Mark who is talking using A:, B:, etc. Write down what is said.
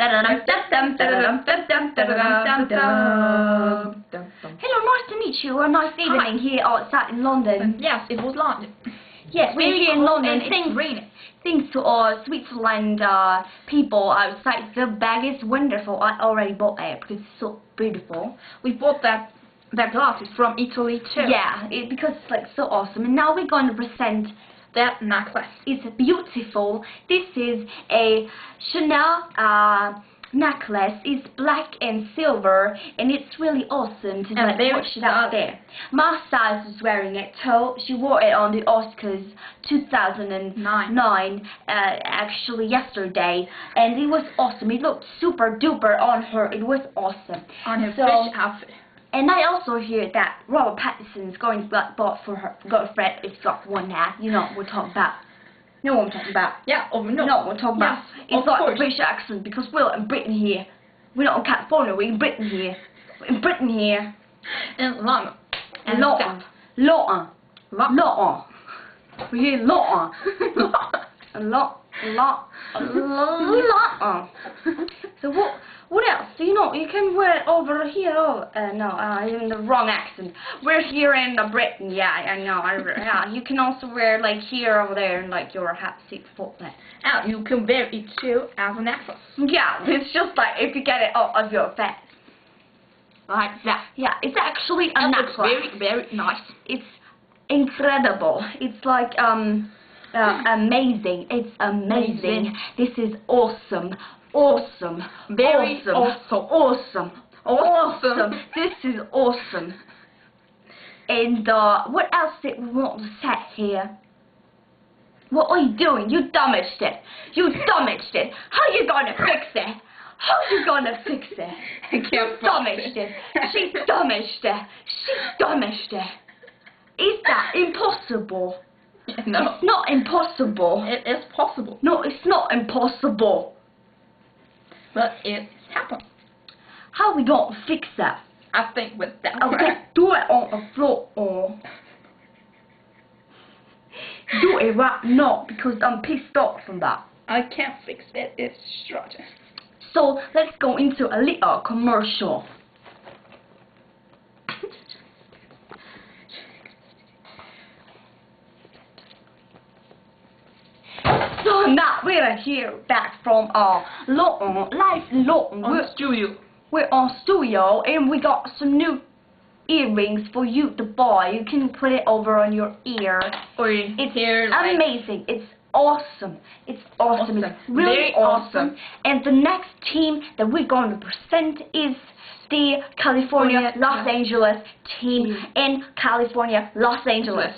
A: nice to meet you. A nice evening here outside in London.
B: Yes, it was London.
A: Yes, we're here in London.
B: It's raining.
A: Thanks to all Switzerland people outside. The bag is wonderful. I already bought it because it's so beautiful.
B: We bought that glasses from Italy too.
A: Yeah, because it's like so awesome. And now we're going to present
B: that necklace.
A: It's beautiful. This is a Chanel necklace. It's black and silver, and it's really awesome to like watch it out there. My size was wearing it too. She wore it on the Oscars 2009, actually yesterday, and it was awesome. It looked super duper on her. It was awesome.
B: On her fish outfit.
A: And I also hear that Robert Pattinson's going to bought for her girlfriend. It's got one now. You know what we're talking about. You know what I'm talking about.
B: Yeah, no.
A: You know what we're talking about. It's like a British accent because we're in Britain here. We're not in California, we're in Britain here. We're in Britain here.
B: And London.
A: And London. London. London. We're here in London. So what else? You know, you can wear it over here. Oh, no, I'm in the wrong accent. We're here in Britain. Yeah, I know. Yeah, you can also wear like here, over there, and like your hat, 6 foot.
B: And you can wear it too as a necklace.
A: Yeah, it's just like if you get it out of your face.
B: Like that.
A: Yeah, it's actually a necklace.
B: Very, very nice.
A: It's incredible. It's like amazing. It's amazing. This is awesome. Awesome.
B: Very
A: awesome. This is awesome. And what else did we want to say here? What are you doing? You damaged it. You damaged it. How are you gonna fix it? How are you gonna fix it?
B: I can't
A: damaged it. She damaged it. She damaged it. Is that impossible?
B: No.
A: It's not impossible.
B: It is possible.
A: No, it's not impossible.
B: But it happened.
A: How are we gonna fix that?
B: I think with that.
A: Okay, do it on the floor or do it right now because I'm pissed off from that.
B: I can't fix it. It's short.
A: So let's go into a little commercial. So now we're here back from our live
B: studio.
A: We're on studio and we got some new earrings for you to buy. You can put it over on your ear.
B: Or it's
A: amazing. It's awesome. It's awesome. It's really
B: very
A: awesome. And the next team that we're going to present is the California Los Angeles team in California, Los Angeles.